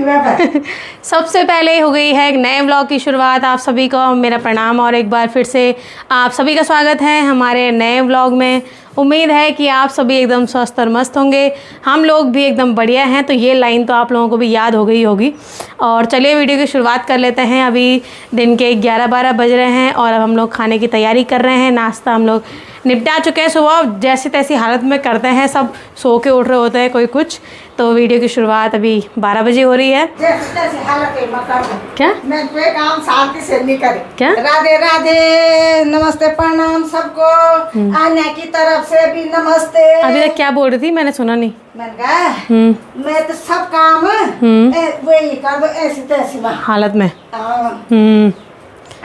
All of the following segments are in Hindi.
सबसे पहले हो गई है एक नए व्लॉग की शुरुआत। आप सभी को मेरा प्रणाम और एक बार फिर से आप सभी का स्वागत है हमारे नए व्लॉग में। उम्मीद है कि आप सभी एकदम स्वस्थ और मस्त होंगे, हम लोग भी एकदम बढ़िया हैं। तो ये लाइन तो आप लोगों को भी याद हो गई होगी। और चलिए वीडियो की शुरुआत कर लेते हैं। अभी दिन के 11-12 बज रहे हैं और अब हम लोग खाने की तैयारी कर रहे हैं। नाश्ता हम लोग निपटा चुके हैं, सुबह जैसी तैसी हालत में करते हैं, सब सो के उठ रहे होते हैं कोई कुछ। तो वीडियो की शुरुआत अभी 12 बजे हो रही है। क्या मैं काम शांति से नहीं करे। क्या राधे राधे, नमस्ते प्रणाम सबको, आने की तरफ से भी नमस्ते। अभी तक क्या बोल रही थी, मैंने सुना नहीं। मैंने कहा मैं तो सब काम वही कर दो ऐसी तैसी हालत में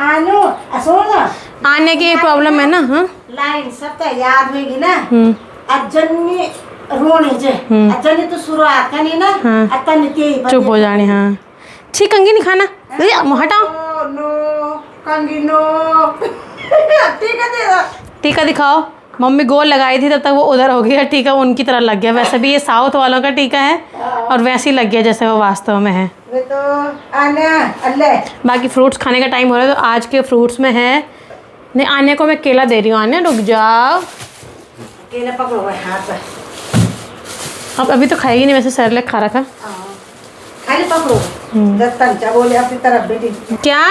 आनो सुनो आने की प्रॉब्लम है ना। हाँ लाइन सब तो याद होगी ना। अजन्नी रोने जे अजन्नी तो शुरुआत करनी ना। अतन के चुप हो जाने। हाँ ठीक, कंगी नहीं खाना, हटाओ। नो कंगी नो टीका टीका दिखाओ। मम्मी गोल लगाई थी तब तक वो उधर हो गया टीका, उनकी तरह लग गया। वैसे भी ये साउथ वालों का टीका है और वैसे ही लग गया जैसे वो वास्तव में है। तो आना अल्लाह। बाकी फ्रूट्स खाने का टाइम हो रहा है, तो आज के फ्रूट्स में है नहीं। आने को मैं केला दे रही हूँ। आने रुक जाओ, केला पकड़ो हाथ पे। अब अभी तो खाएगी नहीं, वैसे सेरेलैक खा रखा। खाली पकड़ो जब तक जा बोले अपनी तरफ बेटी। क्या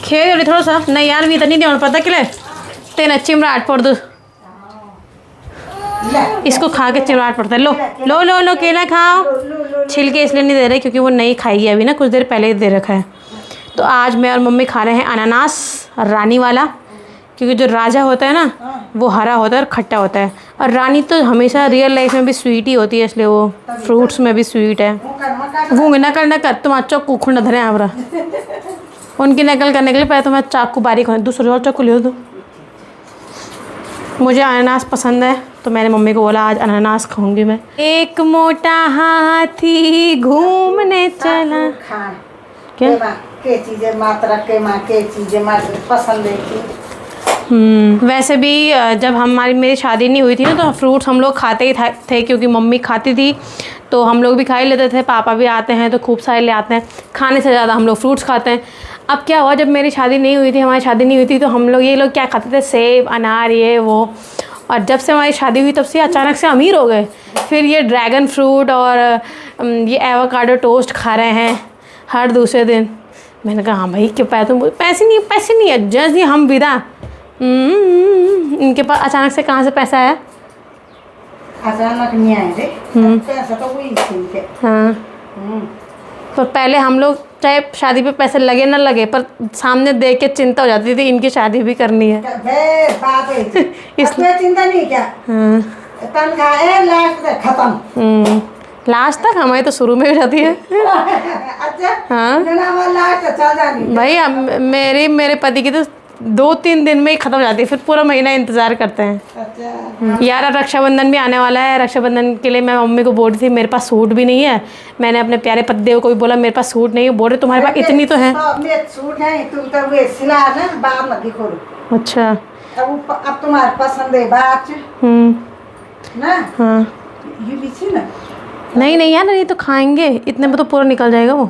खेल रही थोड़ा सा नहीं यार, भी इतनी नहीं पता कि तेना चिमराट पड़ दो। इसको खा के चिमराट पड़ता है। लो लो लो लो केला खाओ। छिलके इसलिए नहीं दे रहे क्योंकि वो नहीं खाएगी अभी ना, कुछ देर पहले ही दे रखा है। तो आज मैं और मम्मी खा रहे हैं अनानास रानी वाला, क्योंकि जो राजा होता है ना वो हरा होता है और खट्टा होता है, और रानी तो हमेशा रियल लाइफ में भी स्वीट ही होती है, इसलिए वो फ्रूट्स में भी स्वीट है। वो नकल न कर, तुम अच्छा कुखुंड धरे आवरा। उनकी नकल करने के लिए पहले तो मैं चाकू बारीक हो, दूसरे और चाकू ले दो। मुझे अनानास पसंद है तो मैंने मम्मी को बोला आज अनानास खाऊंगी मैं। एक मोटा हाथी घूमने चला। क्या के चीजें मात्रा के माँ के चीजें मात्र पसंद है। वैसे भी जब मेरी शादी नहीं हुई थी ना, तो फ्रूट्स हम लोग खाते ही थे क्योंकि मम्मी खाती थी, तो हम लोग भी खा ही लेते थे। पापा भी आते हैं तो खूब सारे ले आते हैं, खाने से ज़्यादा हम लोग फ्रूट्स खाते हैं। अब क्या हुआ, जब मेरी शादी नहीं हुई थी, हमारी शादी नहीं हुई थी, तो हम लोग ये लोग क्या खाते थे, सेब अनार ये वो। और जब से हमारी शादी हुई तब से अचानक से अमीर हो गए। फिर ये ड्रैगन फ्रूट और ये एवोकाडो टोस्ट खा रहे हैं हर दूसरे दिन। मैंने कहा हाँ भाई क्यों पैसे नहीं है जैसे हम विदा। इनके पास अचानक से कहाँ से पैसा आया? अचानक नहीं आए रे, पैसा तो वही ठीक है। हाँ पर पहले हम लोग चाहे शादी पे पैसे लगे ना लगे, पर सामने देख के चिंता हो जाती थी इनकी शादी भी करनी है। बात है इसमें चिंता नहीं क्या। तनख्वाह है लास्ट तक खत्म। लास्ट तक हमारी तो शुरू में हो जाती है। अच्छा हाँ लास्ट चल जानी भाई। मेरे पति की तो 2-3 दिन में ही ख़त्म हो जाती है, फिर पूरा महीना इंतज़ार करते हैं। अच्छा यार रक्षाबंधन भी आने वाला है। रक्षाबंधन के लिए मैं मम्मी को बोल रही थी मेरे पास सूट भी नहीं है। मैंने अपने प्यारे पतिदेव को भी बोला मेरे पास सूट नहीं है। बोल रहे तुम्हारे पास इतनी तो है। सूट है तुम तो वो सिला ना बाद में दिखो। अच्छा अब तुम्हारे पसंद है बात ना। हाँ ये भी ना नहीं यार, नहीं तो खाएंगे इतने में तो पूरा निकल जाएगा वो।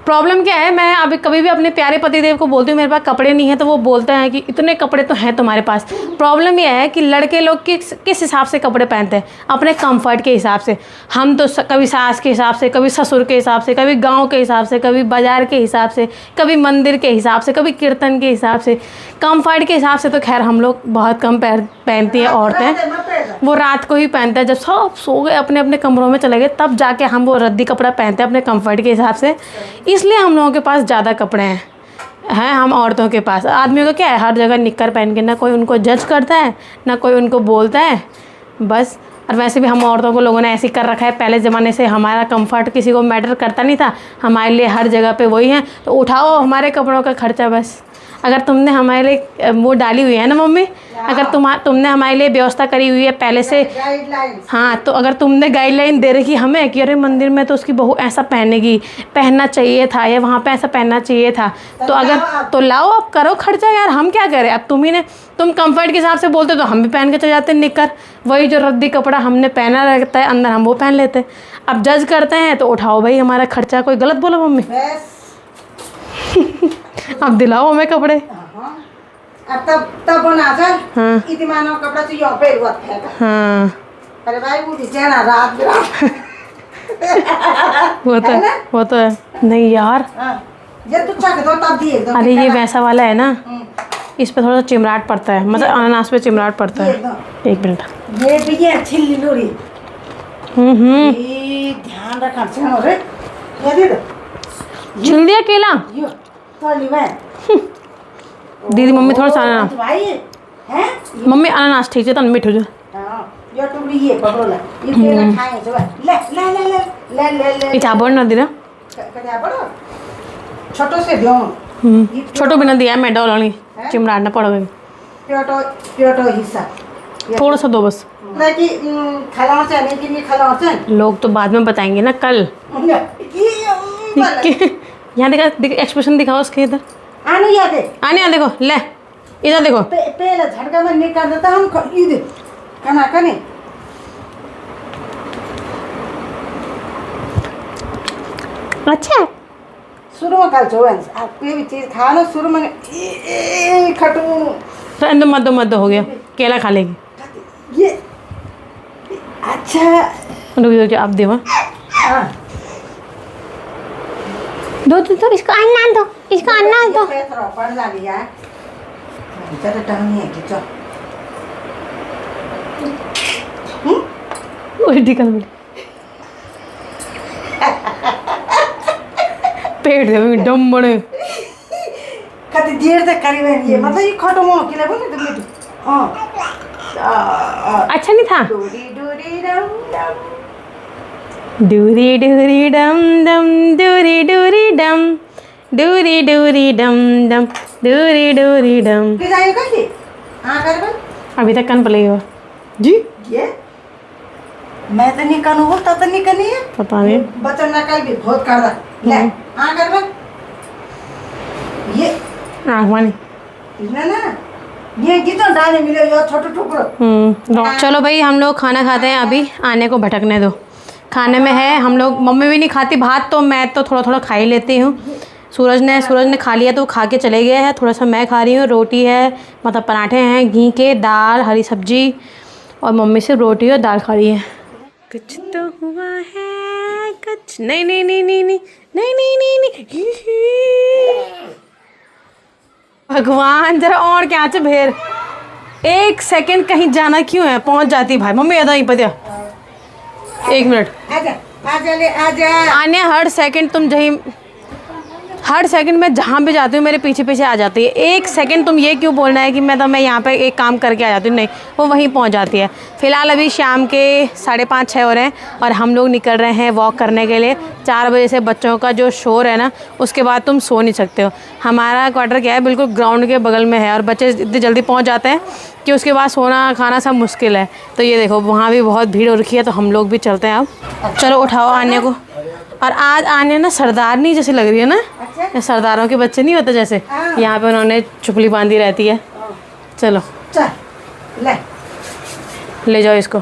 प्रॉब्लम क्या है, मैं अभी कभी भी अपने प्यारे पतिदेव को बोलती हूँ मेरे पास कपड़े नहीं है, तो वो बोलते हैं कि इतने कपड़े तो हैं तुम्हारे पास। प्रॉब्लम यह है कि लड़के लोग किस हिसाब से कपड़े पहनते हैं, अपने कंफर्ट के हिसाब से। हम तो कभी सास के हिसाब से, कभी ससुर के हिसाब से, कभी गांव के हिसाब से, कभी बाजार के हिसाब से, कभी मंदिर के हिसाब से, कभी कीर्तन के हिसाब से। कंफर्ट के हिसाब से तो खैर हम लोग बहुत कम पहनती हैं औरतें। वो रात को ही पहनते हैं, जब सब सो गए अपने अपने कमरों में चले गए, तब जाके हम वो रद्दी कपड़ा पहनते हैं अपने कंफर्ट के हिसाब से। इसलिए हम लोगों के पास ज़्यादा कपड़े हैं हम औरतों के पास। आदमियों का क्या है, हर जगह निक्कर पहन के ना कोई उनको जज करता है ना कोई उनको बोलता है बस। और वैसे भी हम औरतों को लोगों ने ऐसे कर रखा है, पहले ज़माने से हमारा कंफर्ट किसी को मैटर करता नहीं था, हमारे लिए हर जगह पे वही है, तो उठाओ हमारे कपड़ों का खर्चा बस। अगर तुमने हमारे लिए वो डाली हुई है ना मम्मी, अगर तुमने हमारे लिए व्यवस्था करी हुई है पहले से, गाइडलाइंस। हाँ, तो अगर तुमने गाइडलाइन दे रखी हमें कि अरे मंदिर में तो उसकी बहू ऐसा पहनेगी, पहनना चाहिए था, या वहाँ पे ऐसा पहनना चाहिए था, तो अगर तो लाओ, अब करो खर्चा यार, हम क्या करें। अब तुम कंफर्ट के हिसाब से बोलते तो हम भी पहन के चले जाते निकर, वही जो रद्दी कपड़ा हमने पहना रहता है अंदर हम वो पहन लेते। अब जज करते हैं तो उठाओ भाई हमारा खर्चा, कोई गलत बोलो मम्मी। बस अब दिलाओ हमें कपड़े। अब तब बना चल। हाँ। इतनी मानो कपड़ा तो यहाँ पे हुआ फेंका। हाँ अरे भाई वो नीचे ना रात वो तो है नहीं यार। ये तू चख दो तब देख दो। अरे ये वैसा वाला है ना, इस पे थोड़ा सा चिमराट पड़ता है, मतलब अनानास पे चिमराट पड़ता है। एक मिनट, ये भी ये अच्छी लिलोड़ी। ये ध्यान रखना चाहिए रे। ये दे दो। छिल दिया केला। यो थोड़ी में दीदी मम्मी थोड़ा सा अनानास, भाई हैं मम्मी अनानास ठीक है तो मीठो जो। हां यो टुकड़ी ये पकड़ो ले। ये केला खाए जो ले ले ले ले ले ले ले। इटा बोल ना दिना। कदा बड़ो छोटो से दियो। छोटो बिना दिया मैं डोलनी चिमराट ना पड़ोगे। प्योटो हिस्सा थोड़ा सा दो बस। कि खिलाओ से नहीं कि नहीं खिलाओ से। लोग तो बाद में बताएंगे ना कल। यहाँ देखा एक्सप्रेशन दिखाओ उसके इधर। आने याद है। आने यहाँ देखो, ले इधर देखो। पहले झटका में निकाल देता हम इधर कना कने। अच्छा शुरू में कल जो आप कोई भी चीज़ खा लो शुरू में खटू तो अंदर मद्दो हो गया, केला खा लेगी ये। अच्छा रुक जाओ, आप देवा दो तो इसको अन्ना दो, इसको अन्ना दो। पड़ जा लिया चलो टहनी है कि चल उल्टी कर मिली पेट दे डम बड़े कति देर तक करी बहन ये मतलब ये खटो मोह के लिए बोले तो मिठू। अच्छा नहीं था। डोरी डोरी डम डम डूरी डूरी डम डम डूरी डूरी डम डूरी डूरी डम डम डूरी डूरी डम। किस आयु का थी? हाँ कर बन। अभी तक कन पलेगा जी। ये मैं तो नहीं करूँ वो तो नहीं करनी है। पता नहीं बच्चा ना कल भी बहुत कर रहा ले। हाँ कर बन। ये आँख मानी ना ना ये कितना डाले मिले यो छोटे टुकड़ो। चलो भाई हम लोग खाना खाते हैं, अभी आने को भटकने दो। खाने में है हम लोग, मम्मी भी नहीं खाती भात तो मैं तो थोड़ा थोड़ा खा ही लेती हूँ। सूरज ने खा लिया तो वो खा के चले गए हैं, थोड़ा सा मैं खा रही हूँ। रोटी है मतलब पराठे हैं घी के, दाल, हरी सब्जी, और मम्मी सिर्फ रोटी और दाल खा रही है। कुछ तो हुआ है कुछ नहीं नहीं नहीं नहीं नहीं नहीं नहीं नहीं नहीं। भगवान जरा और क्या च भेर, एक सेकंड कहीं जाना क्यों है, पहुंच जाती भाई मम्मी अदा ही पता। एक मिनट आजा आजा ले आजा। आने हर सेकंड तुम जहीं, हर सेकंड में जहाँ भी जाती हूँ मेरे पीछे पीछे आ जाती है। एक सेकंड तुम ये क्यों बोलना है कि मैं यहाँ पे एक काम करके आ जाती हूँ, नहीं वो वहीं पहुँच जाती है। फ़िलहाल अभी शाम के 5:30-6 हो रहे हैं और हम लोग निकल रहे हैं वॉक करने के लिए। 4 बजे से बच्चों का जो शोर है ना उसके बाद तुम सो नहीं सकते हो। हमारा क्वार्टर क्या है बिल्कुल ग्राउंड के बगल में है और बच्चे इतनी जल्दी पहुँच जाते हैं कि उसके बाद सोना खाना सब मुश्किल है। तो ये देखो वहाँ भी बहुत भीड़ हो रखी है, तो हम लोग भी चलते हैं अब। चलो उठाओ आने को। और आज आने ना सरदारनी जैसी लग रही है ना, अच्छा? सरदारों के बच्चे नहीं होते जैसे, यहाँ पे उन्होंने चुपली बांधी रहती है। चलो चल ले जाओ इसको,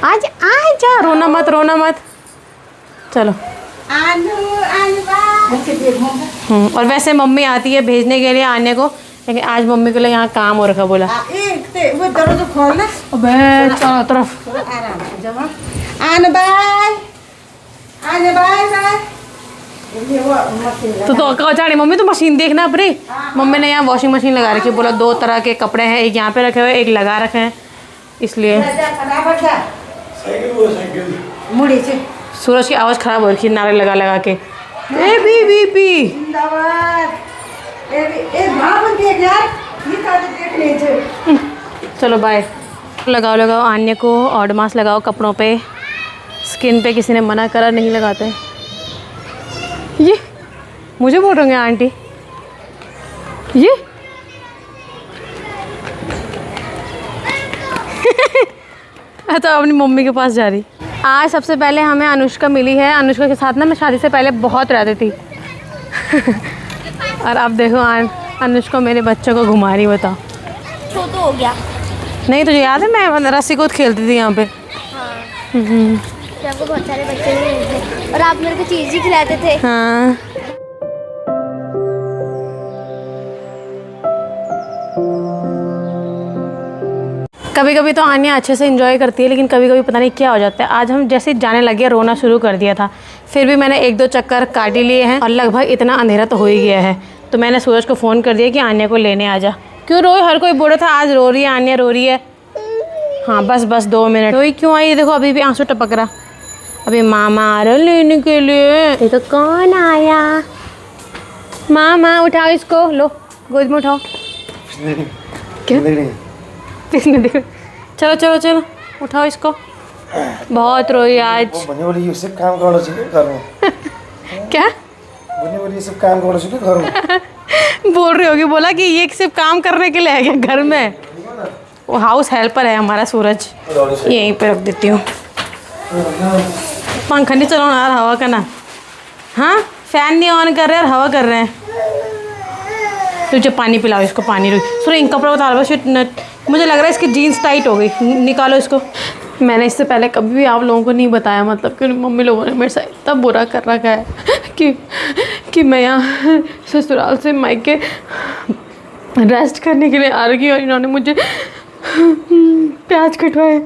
आज जा, रोना मत रोना मत। चलो और वैसे मम्मी आती है भेजने के लिए आने को, लेकिन आज मम्मी के लिए यहाँ काम हो रखा बोला। वो दरवाजा खोलना। अबे चारों तरफ आराम से जमा आने बाय आने बाय बाय। तो चाड़ी मम्मी तो मशीन देखना अपनी। मम्मी ने यहाँ वॉशिंग मशीन लगा रखी है, बोला 2 तरह के कपड़े हैं, एक यहाँ पे रखे हुए एक लगा रखे हैं, इसलिए मुड़ी से सूरज की आवाज़ ख़राब हो रखी है नारे लगा लगा के। ए बी बी बी चलो बाय। लगाओ लगाओ आन्या को ऑडमास लगाओ कपड़ों पे, स्किन पे किसी ने मना करा नहीं लगाते। ये मुझे बोल रहे हैं आंटी। ये तो अपनी मम्मी के पास जा रही। आज सबसे पहले हमें अनुष्का मिली है। अनुष्का के साथ ना मैं शादी से पहले बहुत रहती थी और अब देखो अनुष्का मेरे बच्चों को घुमा रही। बताओ छोटू हो गया। नहीं तुझे याद है मैं रस्सी कूद खेलती थी यहाँ पे। हाँ। आपको बहुत सारे बच्चे मिले थे और आप मेरे को चीज़ ही खिलाते थे। हाँ कभी कभी तो आन्या अच्छे से एंजॉय करती है, लेकिन कभी कभी पता नहीं क्या हो जाता है। आज हम जैसे ही जाने लगे रोना शुरू कर दिया था, फिर भी मैंने 1-2 चक्कर काट ही लिए हैं और लगभग इतना अंधेरा तो हो ही गया है। तो मैंने सूरज को फ़ोन कर दिया कि आन्या को लेने आ जा। क्यों रोए? हर कोई बोल रहा था आज रो रही है आन्या, रो रही है। हाँ बस 2 मिनट रोई क्यों आई? देखो अभी भी आंसू टपक रहा। अभी मामा आ रहे लेने के लिए। ये तो कौन आया? मामा उठाओ इसको, लो गोद में उठाओ। क्या किसने देखा? चलो चलो चलो उठाओ इसको। बहुत रोई आज। ये सब काम करना चाहिए घर में। क्या ये सब काम करना चाहिए घर में। बोल रही होगी, बोला कि ये सिर्फ काम करने के लिए है क्या घर में? वो हाउस हेल्पर है हमारा सूरज। यहीं पे रख देती हूँ। पंखा नहीं चलाओ यार, हवा का ना। हाँ फैन नहीं ऑन कर रहे और हवा कर रहे हैं। तुझे पानी पिलाओ इसको, पानी रुक। सुनो इन कपड़ों बता बस। मुझे लग रहा है इसकी जीन्स टाइट हो गई, निकालो इसको। मैंने इससे पहले कभी भी आप लोगों को नहीं बताया, मतलब कि मम्मी लोगों ने मेरे साथ इतना बुरा कर रखा है कि मैं यहाँ ससुराल से मायके रेस्ट करने के लिए आ रही और इन्होंने मुझे प्याज कटवाए।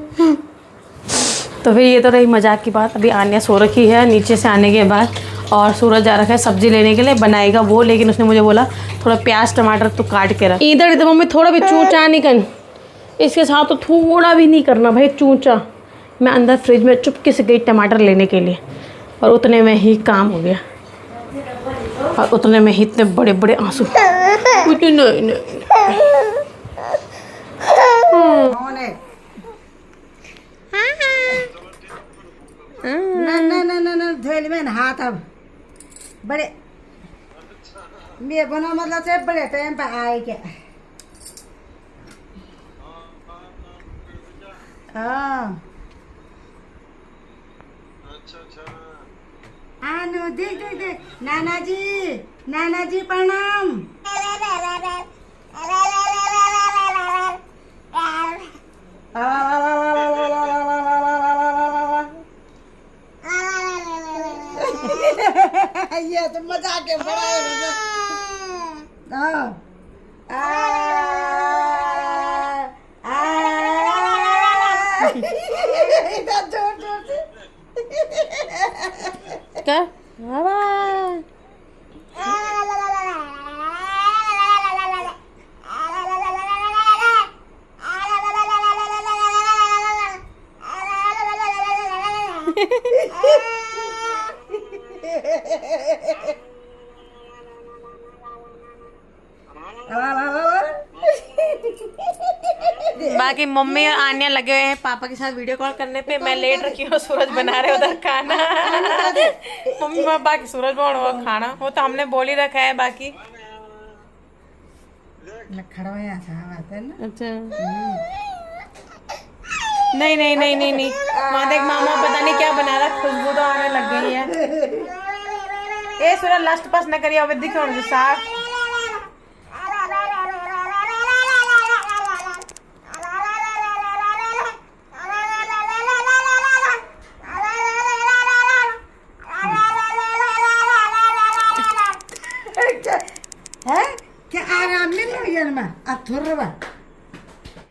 तो फिर ये तो रही मजाक की बात। अभी आन्या सो रखी है नीचे से आने के बाद और सूरज जा रखा है सब्जी लेने के लिए, बनाएगा वो। लेकिन उसने मुझे बोला थोड़ा प्याज टमाटर तो काट के रख। इधर मम्मी थोड़ा भी चूचा नहीं कर, इसके साथ तो थोड़ा भी नहीं करना भाई चूचा। मैं अंदर फ्रिज में चुपके से गई टमाटर लेने के लिए और उतने में ही काम हो गया और उतने में ही इतने बड़े बड़े आंसू। कुछ नहीं ना धोल में हाथ अब बड़े मैं बना मतलब से बड़े टाइम पे आए क्या। हाँ आनु देख देख देख नाना जी प्रणाम। ये तो मजाक है बड़ा है। जोर जोर से क्या? बाकी मम्मी और आन्या लगे हुए हैं पापा के साथ वीडियो कॉल करने पे। मैं लेट रखी हूँ, सूरज बना रहे उधर खाना। मम्मी बाकी सूरज बनाओ खाना, वो तो हमने बोल ही रखा है। बाकी अच्छा नहीं नहीं नहीं नहीं नहीं वहाँ देख मामा पता नहीं क्या बना रहा, खुशबू तो आने लग गई है। ए सूरज लास्ट पास न करिए, अब दिखे साफ